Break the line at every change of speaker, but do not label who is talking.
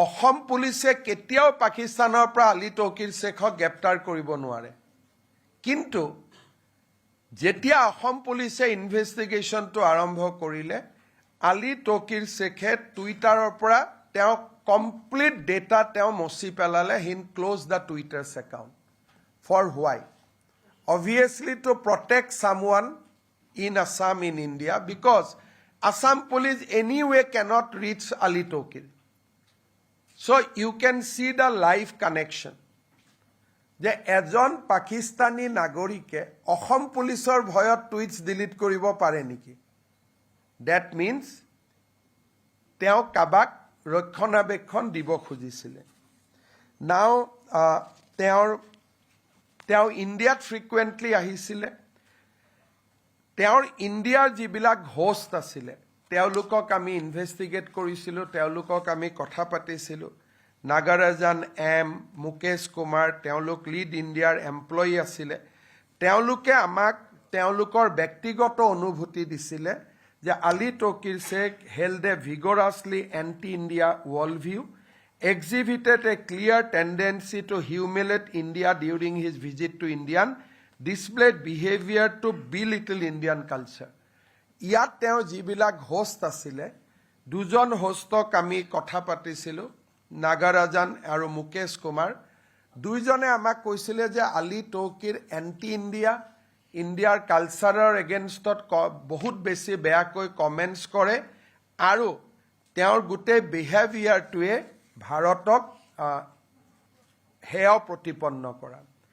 অসম পুলিচে কেতিয়াও পাকিস্তানৰ পৰা আলী তৌকিৰ শ্বেখক গ্ৰেপ্তাৰ কৰিব নোৱাৰে কিন্তু যেতিয়া অসম পুলিচে ইনভেষ্টিগেশ্যনটো আৰম্ভ কৰিলে আলী তৌকিৰ শ্বেখে টুইটাৰৰ পৰা তেওঁ কমপ্লিট ডেটা তেওঁ মচি পেলালে he close the Twitter's account for why obviously to protect someone in Assam in India because Assam police anyway cannot reach Ali Tokir. So you can see the live connection. যে এজন পাকিস্তানী নাগৰিকে অসম পুলিচৰ ভয়ত টুইটছ delete কৰিব পাৰে নেকি that means তেওঁ কাবাক ৰক্ষণাবেক্ষণ দিব খুজিছিলে now তেওঁ ইণ্ডিয়াত ফ্ৰিকুৱেণ্টলি আহিছিলে তেওঁৰ ইণ্ডিয়াৰ যিবিলাক হোষ্ট আছিলে তেওঁলোকক আমি ইনভেষ্টিগেট কৰিছিলোঁ তেওঁলোকক আমি কথা পাতিছিলোঁ নাগাৰাজান এম মুকেশ কুমাৰ তেওঁলোক লিড ইণ্ডিয়াৰ এমপ্লয়ী আছিলে তেওঁলোকে আমাক তেওঁলোকৰ ব্যক্তিগত অনুভূতি দিছিলে যে Ali Tauqir Sheikh held a vigorously anti India world view exhibited a clear tendency to humiliate India during his visit to India, displayed behavior to belittle Indian culture. ইয়াত তেওঁ যিবিলাক হোষ্ট আছিলে দুজন হোষ্টক আমি কথা পাতিছিলোঁ নাগাৰাজান আৰু মুকেশ কুমাৰ দুইজনে আমাক কৈছিলে যে আলী তৌকিৰ এণ্টি ইণ্ডিয়া ইণ্ডিয়াৰ কালচাৰৰ এগেইনষ্টত বহুত বেছি বেয়াকৈ কমেণ্টছ কৰে আৰু তেওঁৰ গোটেই বিহেভিয়াৰটোৱে ভাৰতক হেয় প্ৰতিপন্ন কৰা